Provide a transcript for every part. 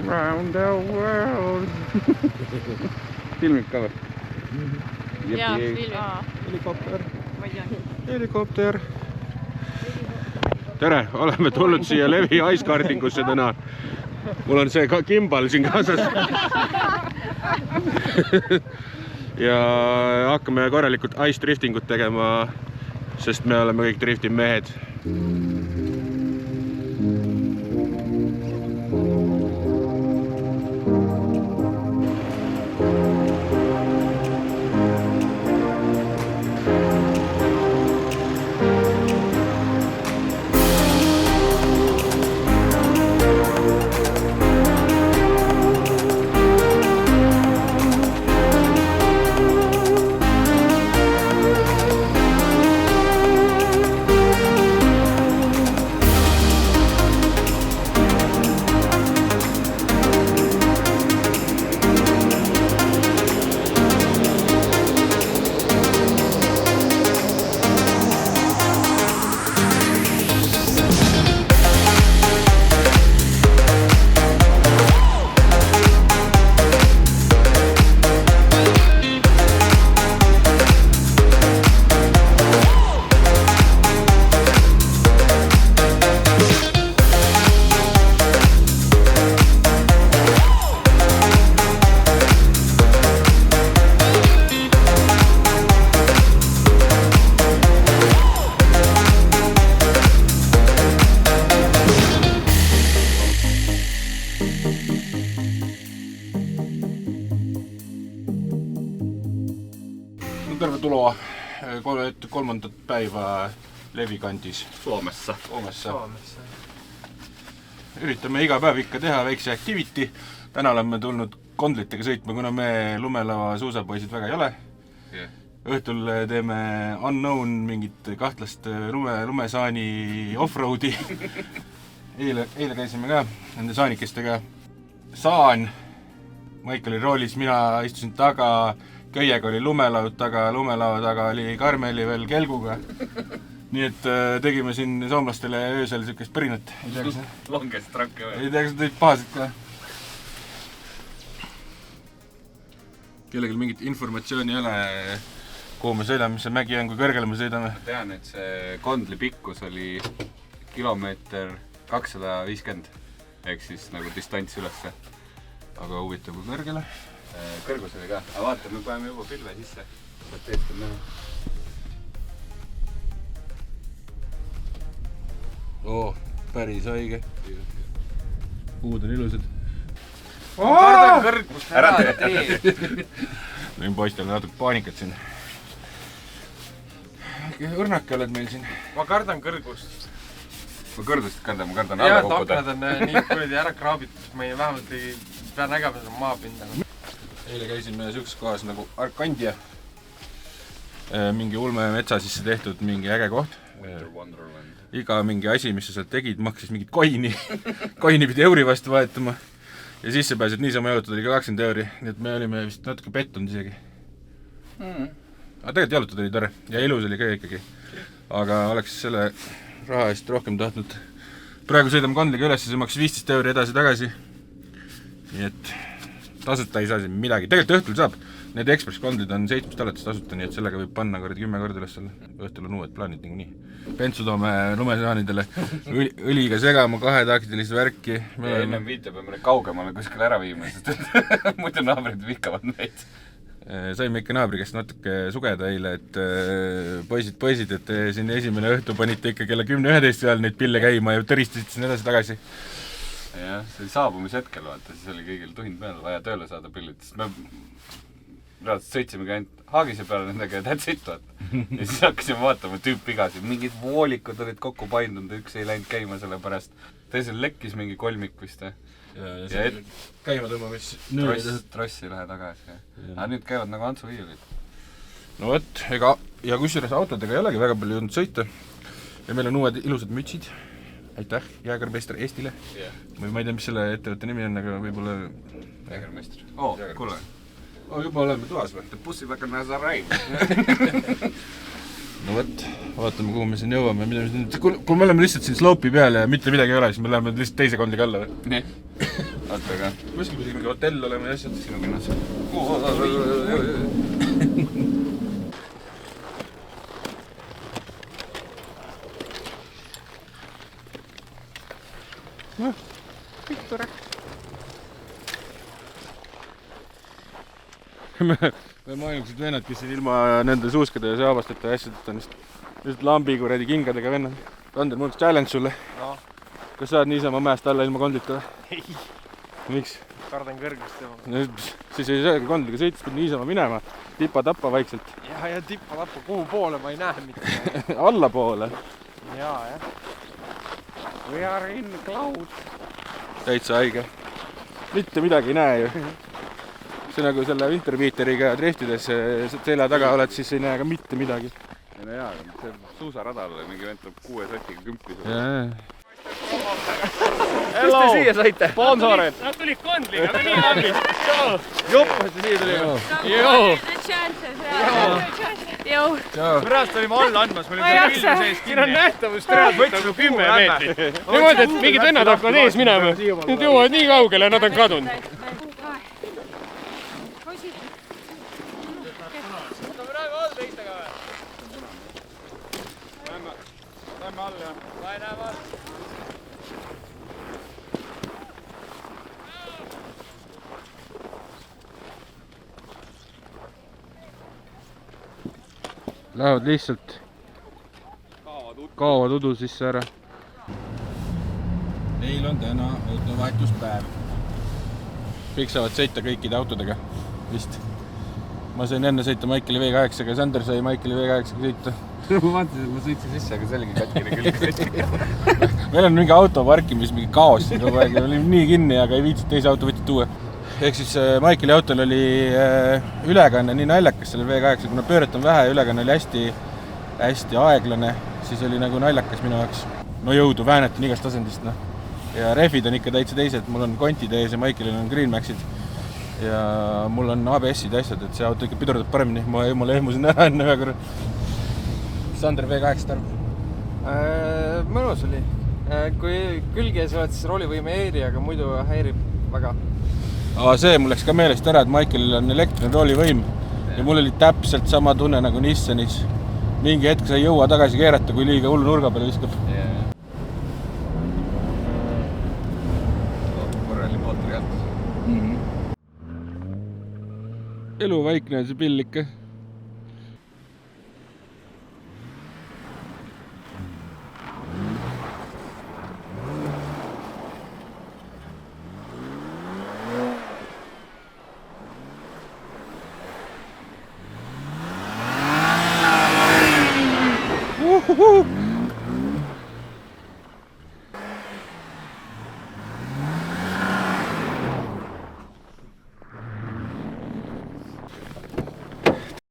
Round the world. Filmid ka või? Jaa, filmid. Helikopter. Tere, oleme tulnud siia Levi Icekartingusse täna. Mul on see ka kimbal siin kaasas. Ja hakkame korralikult ice driftingut tegema, sest me oleme kõik drifti mehed. Tervetuloa kolmandat päivää Levi kandis Suomessa. Üritame iga päev ikka teha väikse activity. Täna oleme tulnud kondlitega sõitma, kuna me lumelava suusapoisid väga ei ole. Õhtul teeme unknown mingit kahtlast lumesaani offroadi. Eile käisime ka nende saanikestega. Saan, Maik oli roolis, mina istusin taga. Köiega oli lumelava taga oli Karmeli veel kelguga. Nii et tegime siin soomlastele öösel sükest pärinat. Longest tranke või? Ei tea, kas nad olid pahased ka. Kellegil mingit informatsiooni ei ole, kuhu me sõidame, mis see mägi on, kui kõrgele me sõidame. Tean, et see kondli pikkus oli kilomeeter 250, ehk siis nagu distants ülesse. Aga huvitav kui kõrgele. Kõrgus oli ka, aga vaata, me paneme juba pilve sisse. Saad teestab näha. Päris õige. Puud on ilusad. Ma kardan kõrgust ära tee. Võin poistel natuke paanikat siin. Õrnake oled meil siin. Ma kardan kõrgust. Ma kõrgust kardan, ma kardan alla kukkuda. Aknad on nii kuradi ära kraabitud, ma ei vähemalt ei pea nägema seda maapinda. Eile käisime sükses kohas nagu Arkandia. Mingi ulme metsa sisse tehtud mingi äge koht. Iga mingi asi, mis sa sealt tegid, maksis mingit koini. Koini pidi euri vastu vahetama. Ja sisse pääsed niisama jalutada oli ka 20 euri. Nii et me olime vist natuke pettunud isegi. Aga tegelikult jalutada oli tore. Ja ilus oli ka ikkagi. Aga oleks selle raha eest rohkem tahtnud. Praegu sõidame kondliga üles, see maksis 15 euri edasi-tagasi. Nii et tasuta ei saa siin midagi. Tegelikult õhtul saab. Need Express kondlid on 7 alates tasuta, nii et sellega võib panna 10 korda üles selle. Õhtul on uued plaanid nagu nii. Pentsu toome lumesaanidele. Õliga segama 2-taktilist värki. Enne viite peame kaugemale kuskil ära viima, sest et muidu naabrid vihkavad meid. Saime ikka naabri käest natuke sugeda eile, et poisid, et siin esimene õhtu panite ikka kella 10-11 ajal neid pille käima ja tõristasid siin edasi-tagasi. Jah, see oli saabumise hetkel, vaata, siis oli kõigil tuhind peal vaja tööle saada pillid, sest me reaalselt sõitsimegi ainult haagise peale nendega ja that's it, vaata. Ja siis hakkasime vaatama tüüpvigasid, mingid voolikud olid kokku paindunud, üks ei läinud käima selle pärast. Teisel lekkis mingi kolmik vist. Ja käima tõmbamis trossi lähe tagasi. Aga nüüd käivad nagu antsuhiiulid. No võt, ja kusjuures autodega ei olegi väga palju jõudnud sõita. Ja meil on uued ilusad mütsid. Aitäh, Jäägermeister Eestile. Ma ei tea, mis selle ettevõtte nimi on, aga võib-olla... Jäägermeister. Kuule. Juba oleme toas või? The pussy väga Nazarei. No võt, vaatame, kuhu me siin jõuame. Kui me oleme lihtsalt siin slope'i peal ja mitte midagi ei ole, siis me läheme lihtsalt teise kondliga alla või? Nii. Vaata ka. Kuskil pidi mingi hotell olema ja asjad. Sinu kinnas. Me ainukesed vennad, kes siin ilma nende suuskade ja saabasteta ja asjadeta on just lambi kuradi kingadega vennad. Ander, mul üks challenge sulle. No. Kas saad niisama mäest alla ilma kondlita või? Ei. Miks? Kardan kõrgust tema. No, siis ei saagi kondliga sõites, pead niisama minema. Tipa-tappa vaikselt. Ja tippa-tappa, kuhu poole ma ei näe mitte. Alla poole. Jaa, jah. We are in cloud. Täitsa haige. Mitte midagi ei näe ju. See nagu selle Winterbeateriga driftides selja taga oled, siis ei näe ka mitte midagi. No jaa, see suusaradal mingi vend tuleb 6 sotiga kümpi. Hello! Kust te siia saite? Sponsorid! Nad tulid kondliga, me nii läbi. Joppaste siia tuli. Joo! Joo! Pärast olime alla andmas, me Ma ei olime jaksa. pilli sees Siin on kinni. nähtavust reaalselt nagu 10 meetrit. Niimoodi, et mingid vennad hakkavad ees minema. Nüüd jõuavad nii kaugele, nad on kadunud. Lähme all ja. Lähevad lihtsalt kaovad udu sisse ära. Meil on täna autovahetuspäev. Kõik saavad sõita kõikide autodega vist. Ma sain enne sõita Maikeli V8-ga, Sander sai Maikeli V8-ga sõita. Ma vaatasin, et ma sõitsin sisse, aga see oligi katkine küll. Meil on mingi auto parkimis, mingi kaos siin kogu aeg. Oli nii kinni, aga ei viitsid teise auto võtsid tuua. Ehk siis Maikeli autol oli ülekanne nii naljakas selle V8, kuna pööret on vähe ja ülekanne oli hästi aeglane, siis oli nagu naljakas minu jaoks. No jõudu, väänetan igast tasandist. No. Ja rehvid on ikka täitsa teised, mul on kontid ees ja Maikelil on Green Maxid. Ja mul on ABS-id asjad, et see auto ikka pidurdab paremini. Ma ehmusin ära enne ühe korra. Sander V8 arv? Mõnus oli. Kui külges oled, siis roolivõime eeri, aga muidu häirib väga. See mul läks ka meelest ära, et Maikelil on elektriline roolivõim ja mul oli täpselt sama tunne nagu Nissanis. Mingi hetk sa ei jõua tagasi keerata, kui liiga hullu nurga peale viskab. Korrali mootori jättes. Elu vaikne on see pill ikka.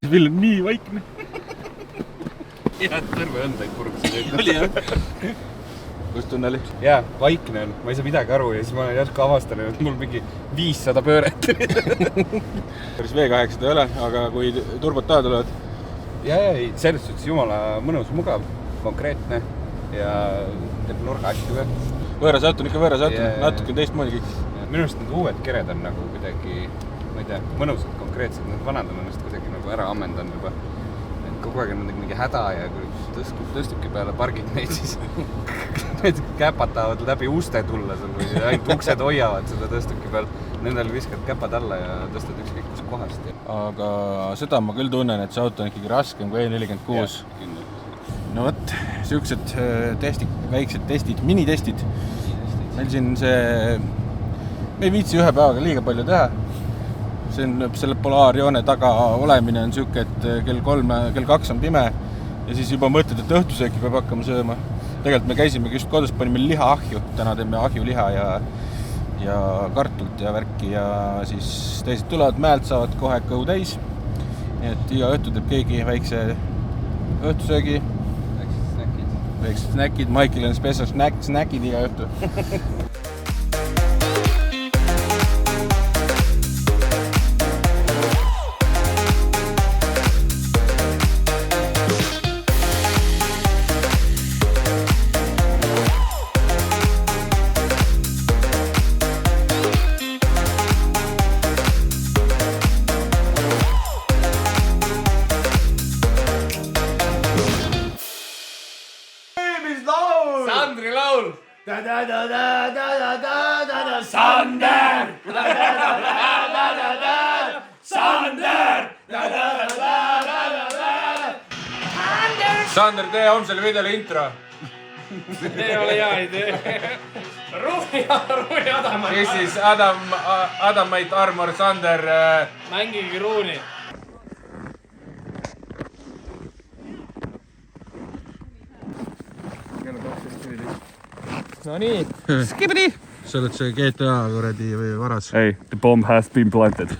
Vill on nii vaikne. Jah, terve õndaid purgsid. Oli jah? Kus tunne oli? Jaa, vaikne on. Ma ei saa midagi aru ja siis ma järsku avastan, et mul mingi 500 pööret. Päris V8 ei ole, aga kui turbot taha tulevad. Ei, selles suhtes jumala mõnus, mugav, konkreetne ja teeb nurga asju ka. Võõras auto on ikka võõras auto, natuke teistmoodi kõik. Minu arust need uued kered on nagu kuidagi, ma ei tea, mõnusad, konkreetsed, need vanad on ennast kuidagi nagu ära ammendanud juba. Et kogu aeg on mingi häda ja kui tõstuki peale pargid neid, siis need käpad tahavad läbi uste tulla sul või ainult uksed hoiavad seda tõstuki peal. Nendel viskad käpad alla ja tõstad ükskõik kus kohast. Aga seda ma küll tunnen, et see auto on ikkagi raskem kui E46. No võt, siuksed testid, väiksed testid, minitestid. Meil siin see, me ei viitsi ühe päevaga liiga palju teha. See on selle polaarjoone taga olemine on siuke, et kell 2 on pime ja siis juba mõtled, et õhtusööki peab hakkama sööma. Tegelikult me käisimegi just kodus, panime liha ahju. Täna teeme ahjuliha ja kartult ja värki ja siis teised tulevad mäelt, saavad kohe kõhu täis. Nii et iga õhtu teeb keegi väikse õhtusöögi. Väiksed snäkid. Maikil on special snäkid iga õhtu. Sander, tee homsele videole intro. ei ole hea idee. Ruuni Adamait. Kes siis Adamait Armor Sander. Mängigi Ruuni. No nii. Skibidi. Sa oled see GTA kuradi või varas. Hey, the bomb has been planted.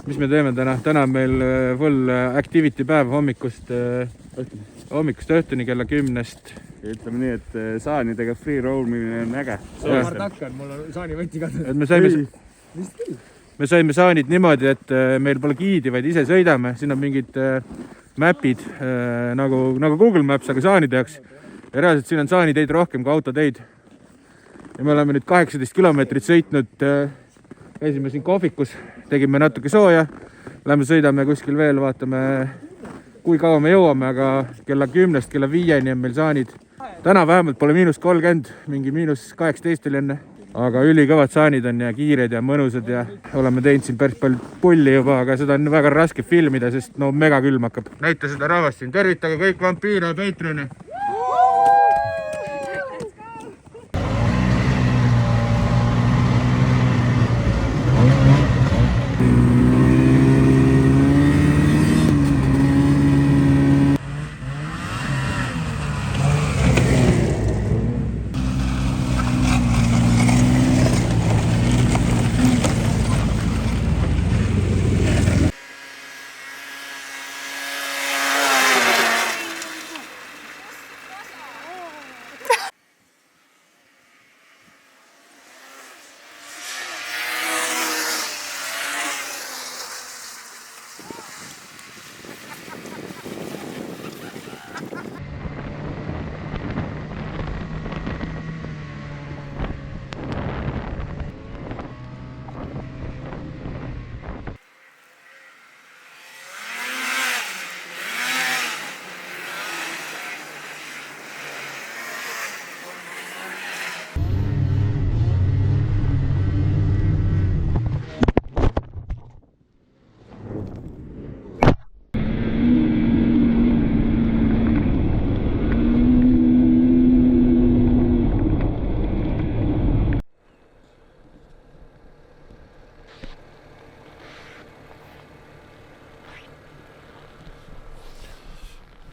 Mis me teeme täna? Täna on meil full activity päev hommikust õhtuni kella 10-st. Ütleme nii, et saanidega free roamimine on äge. Mul on saani võti kadunud. Et me saime saanid niimoodi, et meil pole giidi, vaid ise sõidame. Siin on mingid mapid nagu Google Maps, aga saanide jaoks. Ja reaalselt siin on saaniteid rohkem kui autoteid. Ja me oleme nüüd 18 kilomeetrit sõitnud. Käisime siin kohvikus, tegime natuke sooja. Lähme sõidame kuskil veel, vaatame, kui kaua me jõuame, aga kella 10-st kella 5-ni on meil saanid. Täna vähemalt pole -30, mingi -18 oli enne. Aga ülikõvad saanid on ja kiired ja mõnusad ja oleme teinud siin päris palju pulli juba, aga seda on väga raske filmida, sest no mega külm hakkab. Näita seda rahvast siin, tervitage kõik vampiire ja Patreoni.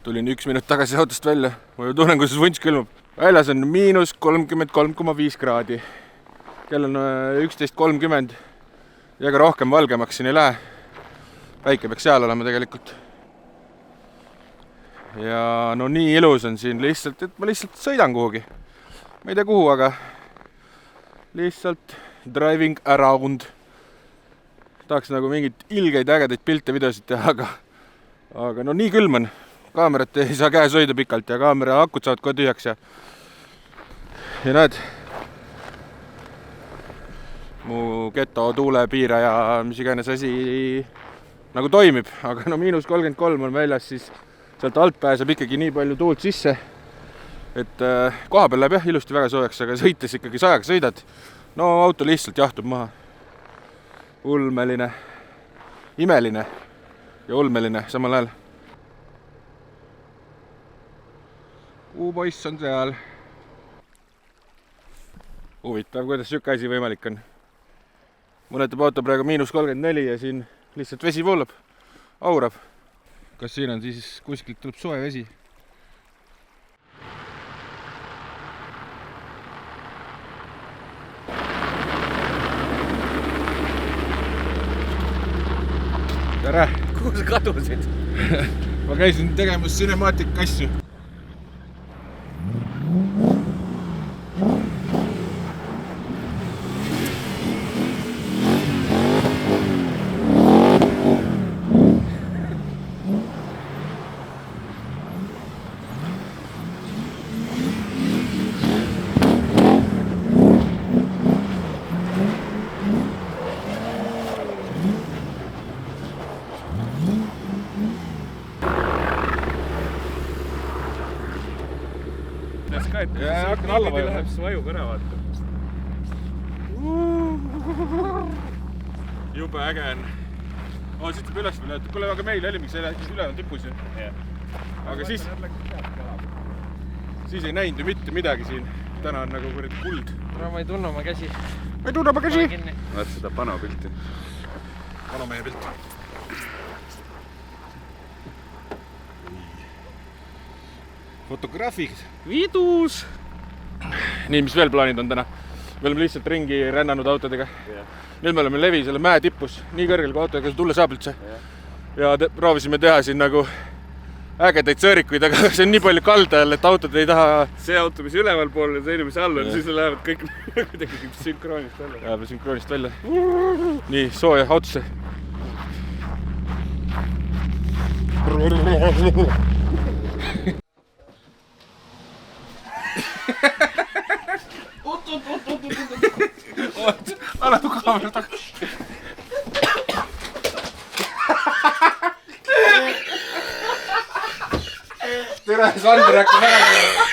Tulin 1 minut tagasi autost välja. Ma ju tunnen, kuidas vunts külmub. Väljas on -33,5 kraadi. Kell on 11.30. Ja ka rohkem valgemaks siin ei lähe. Päike peaks seal olema tegelikult. Ja no nii ilus on siin lihtsalt, et ma lihtsalt sõidan kuhugi. Ma ei tea kuhu, aga lihtsalt driving around. Tahaks nagu mingit ilgeid ägedaid pilte videosid teha, aga no nii külm on. Kaamerat ei saa käes hoida pikalt ja kaamera akud saavad kohe tühjaks ja näed, mu geto tuulepiiraja, mis iganes asi nagu toimib, aga no -33 on väljas, siis sealt alt pääseb ikkagi nii palju tuult sisse, et koha peal läheb jah ilusti väga soojaks, aga sõites ikkagi 100-ga sõidad, no auto lihtsalt jahtub maha. Ulmeline, imeline ja ulmeline samal ajal. Poiss on seal. Huvitav, kuidas siuke asi võimalik on. Mõnetab auto praegu -34 ja siin lihtsalt vesi voolab, aurab. Kas siin on siis kuskilt tuleb soe vesi? Tere! Kuhu sa kadusid? Ma käisin tegemas cinemaatika asju. hakkan alla vajuma. Läheb see vajub ära, vaata. Jube äge on. Siit tuleb üles veel, kuule, aga meil oli mingi selle üle on tipus ju. Aga siis ei näinud ju mitte midagi siin. Täna on nagu kuld. Ma ei tunne oma käsi. Vaat seda Pano pilti. Pano meie pilt. Fotograafid. Vidus! Nii, mis veel plaanid on täna? Me oleme lihtsalt ringi rännanud autodega. Nüüd me oleme Levi selle mäe tippus, nii kõrgel kui autoga tulla saab üldse. Ja proovisime teha siin nagu ägedaid sõõrikuid, aga see on nii palju kaldajal, et autod ei taha... See auto, mis üleval pool ja teine, mis all on, siis lähevad kõik kuidagi sünkroonist välja. Läheb sünkroonist välja. Nii, sooja autosse. Ära tu kaamera takka. Tere, Sander hakkab ära.